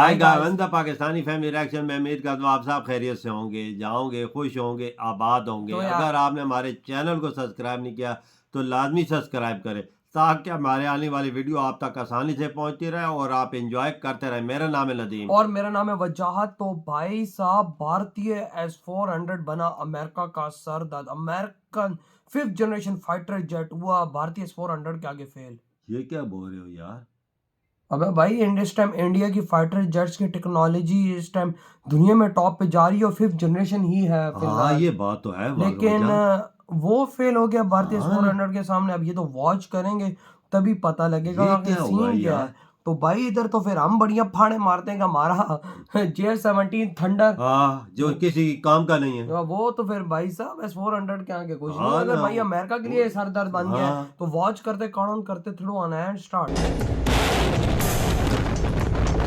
Hi guys, the Pakistani family reaction में उम्मीद करता हूँ आप सब खैरियत से होंगे, जाओगे, खुश होंगे, आबाद होंगे। तो अगर आपने हमारे चैनल को सब्सक्राइब नहीं किया तो लाजमी सब्सक्राइब करें ताकि हमारे आने वाली वीडियो आप तक आसानी से पहुंचती रहे और आप एंजॉय करते रहें। मेरा नाम है नदीम और मेरा नाम है वजाहत। तो भाई साहब, भारतीय S-400 बना अमेरिका का सरदर्द। American 5th generation fighter jet हुआ भारतीय S-400 के आगे फेल। ये क्या बोल रहे हो यार? अबे भाई, इस टाइम इंडिया की फाइटर जेट्स की टेक्नोलॉजी इस टाइम दुनिया में टॉप पे जा रही है और 5th जनरेशन ही है हाँ, फिलहाल। ये बात तो है। लेकिन वो फेल हो गया भारतीय हाँ। S-400 के सामने। अब ये तो वॉच करेंगे तभी पता लगेगा ये कि क्या हुआ सीन क्या यार? है। तो भाई इधर तो फिर हम बढ़िया फाड़े मारते हैं कि हमारा JR-17 थंडर हाँ, जो किसी काम का नहीं है। वो तो फिर भाई साहब S-400 के आगे कुछ नहीं। हाँ अगर ना, भाई अमेरिका के लिए सरदर्द बन गया है हाँ। तो वॉच करते काउंट करते थ्रू ऑन एंड स्टार्ट।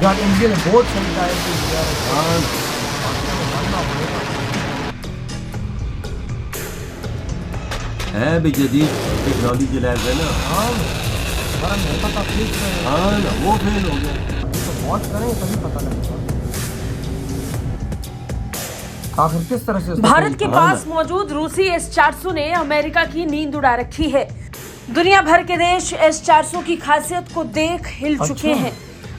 यार इंडिया ने बहुत सही टायर पे दिया है। है भी जदीद टेक्नोलॉजी लैब है ना। हाँ, बड़ा महंगा था प्लीज। हाँ ना, वो फेल हो गया। तो वॉच करेंगे तभी पता लगेगा आखिर किस तरह से। भारत के पास मौजूद रूसी S-400 ने अमेरिका की नींद उड़ा रखी है। दुनिया भर के देश S-400 की खासियत को देख हिल चुके हैं।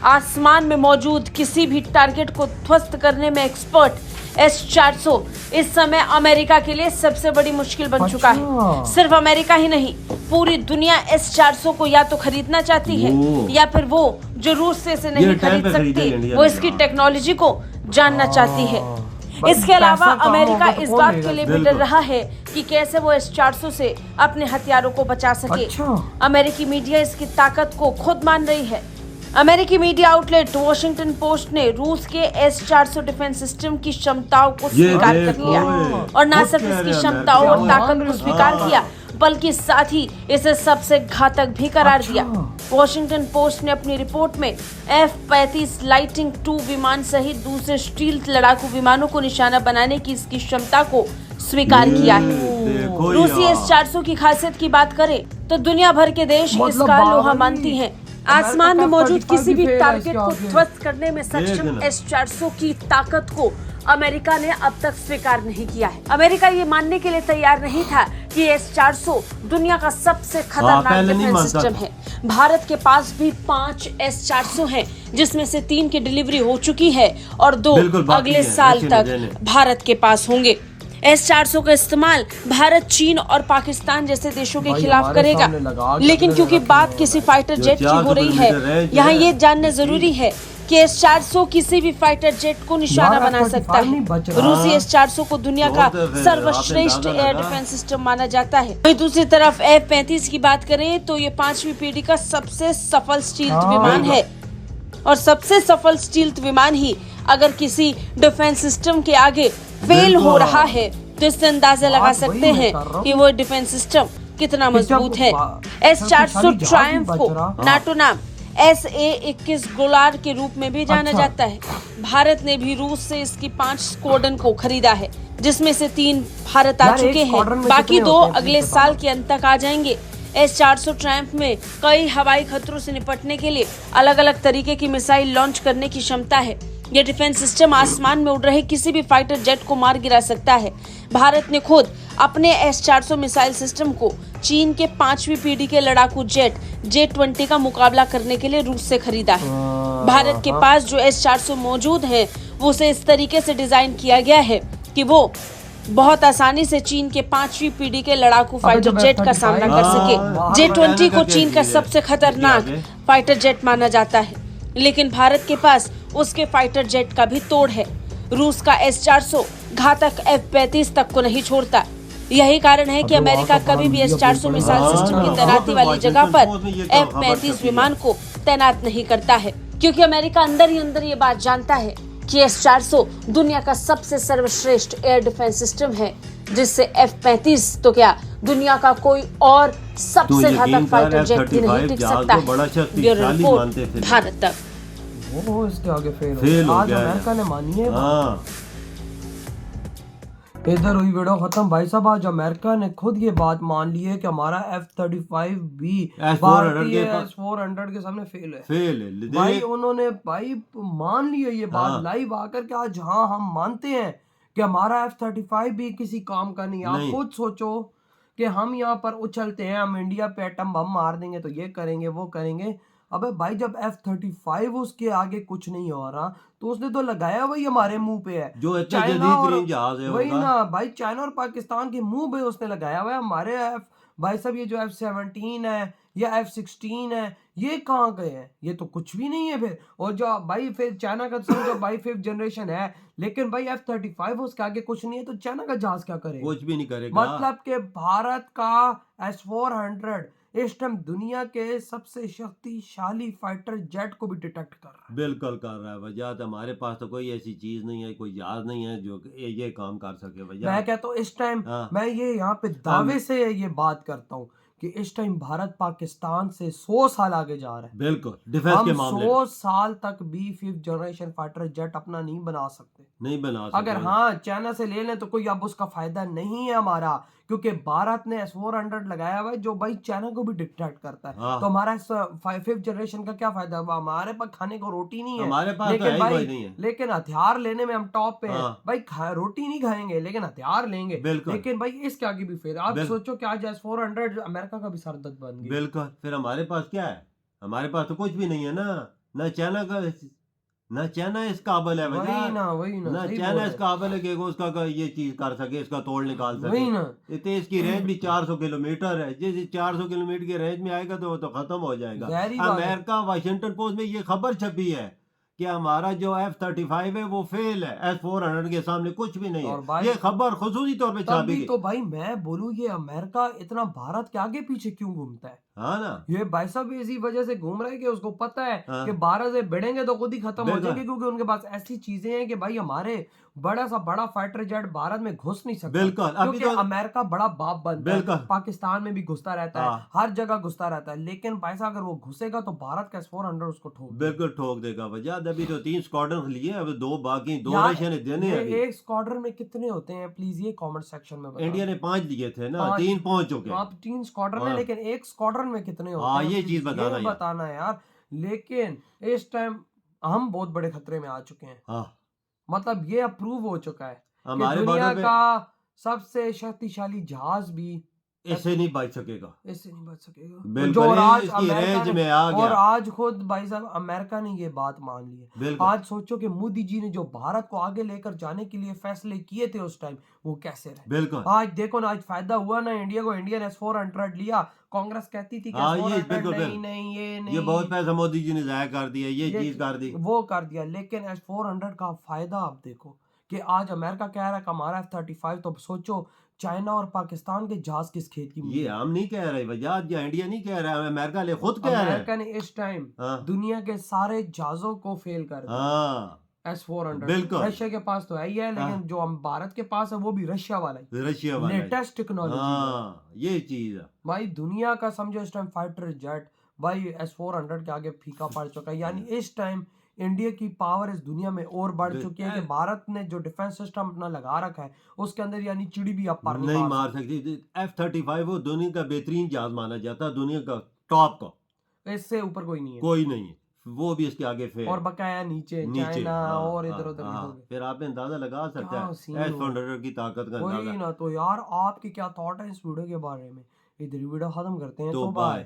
आसमान में मौजूद किसी भी टारगेट को ध्वस्त करने में एक्सपर्ट S-400 इस समय अमेरिका के लिए सबसे बड़ी मुश्किल बन चुका है। सिर्फ अमेरिका ही नहीं, पूरी दुनिया S-400 को या तो खरीदना चाहती है या फिर वो जो रूस से इसे नहीं खरीद सकती वो इसकी टेक्नोलॉजी को जानना चाहती है। इसके अलावा अमेरिका इस बात के लिए भी डर रहा है कि कैसे वो S-400 से अपने हथियारों को बचा सके। अमेरिकी मीडिया इसकी ताकत को खुद मान रही है। अमेरिकी मीडिया आउटलेट वॉशिंगटन पोस्ट ने रूस के S-400 डिफेंस सिस्टम की क्षमताओं को स्वीकार कर लिया और न सिर्फ इसकी क्षमताओं और ताकत को स्वीकार किया बल्कि साथ ही इसे सबसे घातक भी करार दिया। वॉशिंगटन पोस्ट ने अपनी रिपोर्ट में F-35 लाइटिंग II विमान सहित दूसरे स्टील्थ लड़ाकू विमानों को निशाना बनाने की इसकी क्षमता को स्वीकार किया है। रूसी S-400 की खासियत की बात करें तो दुनिया भर के देश इसका लोहा मानती हैं। आसमान में मौजूद किसी भी टारगेट को ध्वस्त करने में सक्षम S-400 की ताकत को अमेरिका ने अब तक स्वीकार नहीं किया है। अमेरिका ये मानने के लिए तैयार नहीं था कि S-400 दुनिया का सबसे खतरनाक डिफेंस सिस्टम है। भारत के पास भी 5 S-400 हैं, जिसमें से 3 की डिलीवरी हो चुकी है और 2 अगले साल तक भारत के पास होंगे। S-400 का इस्तेमाल भारत, चीन और पाकिस्तान जैसे देशों के खिलाफ करेगा। लेकिन क्योंकि बात किसी फाइटर जेट की हो रही है, यहाँ ये जानना जरूरी है कि S-400 किसी भी फाइटर जेट को निशाना बना सकता है। रूसी S-400 को दुनिया का सर्वश्रेष्ठ एयर डिफेंस सिस्टम माना जाता है। वहीं दूसरी तरफ F-35 की बात करें तो ये 5वीं पीढ़ी का सबसे सफल स्टील्थ विमान है और सबसे सफल स्टील्थ विमान ही अगर किसी डिफेंस सिस्टम के आगे फेल हो रहा है तो इससे अंदाजा लगा सकते हैं कि वो डिफेंस सिस्टम कितना मजबूत है। S-400 ट्रायम्फ को नाटो नाम SA-21 गोलार के रूप में भी जाना जाता है। भारत ने भी रूस से इसकी 5 स्क्वाड्रन को खरीदा है, जिसमें से 3 भारत आ चुके हैं, बाकी 2 अगले साल के अंत तक आ जाएंगे। S-400 ट्रायम्फ में कई हवाई खतरों से निपटने के लिए अलग अलग तरीके की मिसाइल लॉन्च करने की क्षमता है। यह डिफेंस सिस्टम आसमान में उड़ रहे किसी भी फाइटर जेट को मार गिरा सकता है। भारत ने खुद अपने S-400 मिसाइल सिस्टम को चीन के 5वीं पीढ़ी के लड़ाकू जेट J-20 का मुकाबला करने के लिए रूस से खरीदा है। भारत के पास जो S-400 मौजूद है वो उसे इस तरीके से डिजाइन किया गया है कि वो बहुत आसानी से चीन के 5वीं पीढ़ी के लड़ाकू फाइटर जेट का सामना कर सके। J-20 को चीन का सबसे खतरनाक फाइटर जेट माना जाता है, लेकिन भारत के पास उसके फाइटर जेट का भी तोड़ है। रूस का S-400 घातक F-35 तक को नहीं छोड़ता। यही कारण है कि अमेरिका कभी भी S-400 मिसाइल सिस्टम की तैनाती वाली जगह पर F-35 विमान को तैनात नहीं करता है, क्योंकि अमेरिका अंदर ही अंदर ये बात जानता है कि S-400 दुनिया का सबसे सर्वश्रेष्ठ एयर डिफेंस सिस्टम है, जिससे F-35 तो क्या दुनिया का कोई और सबसे घातक फाइटर जेट भी नहीं टिक सकता है। ब्यूरो रिपोर्ट, भारत तक। वो इसके आगे फेल हो गया। आज अमेरिका ने मानी है। इधर हुई वीडियो खत्म। भाई साहब आज अमेरिका ने खुद ये बात मान ली है कि हमारा F-35 भी भारतीय S-400 के सामने फेल है। फेल है भाई उन्होंने भाई मान लिया ये बात हाँ। लाइव आकर के आज। हाँ हम मानते हैं कि हमारा F-35 भी किसी काम का नहीं। आप नहीं। खुद सोचो कि हम यहाँ पर उछलते हैं, हम इंडिया पे एटम बम मार देंगे तो ये करेंगे वो करेंगे। अबे भाई जब F-35 उसके आगे कुछ नहीं हो रहा तो उसने तो लगाया वही हमारे मुंह पे है। जो इतना चाइना जदीद और तरीन जहाज है वही उनका। ना भाई, चाइना और पाकिस्तान के मुंह पे उसने लगाया हुआ है। हमारे भाई साहब ये जो F-17 है या F-16 है ये कहाँ गए हैं? ये तो कुछ भी नहीं है फिर। और जो भाई फिर चाइना का समझो भाई 5th जनरेशन है, लेकिन भाई F-35 उसके आगे कुछ नहीं है तो चाइना का जहाज क्या करेगा? कुछ भी नहीं करेगा। मतलब कि भारत का S-400 इस टाइम दुनिया के सबसे शक्तिशाली फाइटर जेट को भी डिटेक्ट कर रहा है। बिल्कुल कर रहा है वजह। हमारे पास तो कोई ऐसी चीज नहीं है, कोई जहाज नहीं है जो ये काम कर सके वजह। मैं कहता हूँ इस टाइम हाँ। मैं ये यहाँ पे दावे से ये बात करता हूँ कि इस टाइम भारत पाकिस्तान से 100 साल आगे जा रहा है। बिल्कुल डिफेंस के हम मामले 100 साल तक भी 5th जनरेशन फाइटर जेट अपना नहीं बना सकते। नहीं बना सकते। अगर हाँ चाइना से ले लें तो कोई अब उसका फायदा नहीं है हमारा, क्योंकि भारत ने S-400 लगाया हुआ है जो भाई चाइना को भी डिटेक्ट करता है। हाँ। तो हमारा 5th जनरेशन का क्या फायदा हुआ? हमारे पास खाने को रोटी नहीं है, हमारे पास तो लेकिन है ही भाई कोई नहीं है। लेकिन हथियार लेने में हम टॉप पे हैं। हाँ। भाई रोटी नहीं खाएंगे लेकिन हथियार लेंगे। बिल्कुल। लेकिन भाई इसके आगे भी फेल। आप बिल्कुल। सोचो कि आज S-400 अमेरिका का भी सरदर्द बन गया। बिल्कुल। फिर हमारे पास क्या है? हमारे पास तो कुछ भी नहीं है ना चाइना का, ना चाइना इस काबिल है वही वजह। ना ना सही चाइना बोल इस रहे काबिल है कि वो उसका ये चीज कर सके, इसका तोड़ निकाल हैं। वही सके। ना इतने इसकी रेंज भी 400 किलोमीटर है। जिस 400 किलोमीटर की रेंज में आएगा तो वो तो खत्म हो जाएगा। गहरी बात है। अमेरिका वाशिंगटन पोस्ट में ये खबर छपी है कि हमारा जो F-35 है वो फेल है, S-400 के सामने कुछ भी नहीं और है। भाई ये खबर खुसूसी तौर पे छापी तभी गई। तो भाई मैं बोलूं ये अमेरिका इतना भारत के आगे पीछे क्यों घूमता है? हाँ ना। ये भाई साहब इसी वजह से घूम रहा है कि उसको पता है हाँ। कि भारत से भिड़ेंगे तो खुद ही खत्म हो बिल्कुल। जाएंगे, क्योंकि उनके पास ऐसी चीजें हैं कि भाई हमारे बड़ा सा बड़ा फाइटर जेट भारत में घुस नहीं सकता। बिल्कुल। अभी क्योंकि तो अमेरिका बड़ा बाप बनता है, बिल्कुल। पाकिस्तान में भी घुसता रहता है, हाँ। हर जगह घुसता रहता है। लेकिन भाई साहब अगर वो घुसेगा तो भारत का S-400 उसको ठोक देगा। बिल्कुल ठोक देगा वजह। अभी तो 3 स्क्वाड्रन लिए, अब 2 बाकी, 2 यार, रशिया ने देने हैं ये अभी। एक स्क्वाड्रन में कितने होते हैं प्लीज ये कमेंट सेक्शन में बताओ। इंडिया ने 5 लिए थे ना, 5 3 पहुंच चुके हैं। आप 3 स्क्वाड्रन है हाँ। लेकिन एक स्क्वाड्रन में कितने होते हाँ, हैं ये प्लीज चीज बताना ये यार। बताना है यार। लेकिन इस टाइम हम बहुत बड़े खतरे में आ चुके हैं। हाँ। मतलब ये अप्रूव हो चुका है कि हमारे दुनिया बॉर्डर पे का सबसे शक्तिशाली जहाज भी इससे नहीं बच सकेगा। इससे नहीं बच सकेगा। बिल्कुल, जो आज इसकी अमेरिका रेंज ने में आ गया। और आज खुद भाई साहब अमेरिका ने ये बात मान ली है। बिल्कुल। आज सोचो कि मोदी जी ने जो भारत को आगे लेकर जाने के लिए फैसले किए थे उस टाइम वो कैसे रहे। बिल्कुल। आज देखो ना, आज फायदा हुआ ना इंडिया को। इंडियन S-400 लिया, कांग्रेस कहती थी कि हाँ, ये S-400 बिल्कुल, नहीं बिल्कुल। नहीं ये नहीं, ये बहुत पैसा मोदी जी ने जाया कर दिया, ये चीज कर दी। वो कर दिया। लेकिन S-400 का फायदा आप देखो कि आज अमेरिका कह रहा है कि हमारा F-35, तो सोचो चाइना और पाकिस्तान के जहाज किस खेत की ये हम नहीं कह रहे वजह, या इंडिया नहीं कह रहा है, अमेरिका ले खुद कह रहा है। अमेरिका ने इस टाइम हाँ। दुनिया के सारे जहाजों को फेल कर दिया। हाँ S-400 बिल्कुल। रशिया के पास तो है ही है, लेकिन हाँ। जो हम भारत के पास है वो भी रशिया वाला ही रशिया वाला है। Latest technology. हाँ ये चीज है। भाई दुनिया का समझो इस टाइम फाइटर जेट भाई S-400 के आगे फीका पड़ चुका है। यानी इस टाइम इंडिया की पावर इस दुनिया में और बढ़ चुकी है कि भारत ने जो डिफेंस सिस्टम अपना लगा रखा है उसके अंदर यानी चिड़ी भी आप पर नहीं मार सकती। F-35 वो दुनिया का बेहतरीन जहाज माना जाता है, दुनिया का टॉप का, इससे ऊपर कोई नहीं है। कोई नहीं है। वो भी इसके आगे फेल और बकाया नीचे चाइना और इधर उधर हो गए। फिर आप अंदाजा लगा सकते क्या हैं सीन हो। S-400 की ताकत का वही अंदाजा। ना। तो यार आपके क्या थॉट है इस वीडियो के बारे में? इधर वीडियो खत्म करते हैं। तो तो बाय।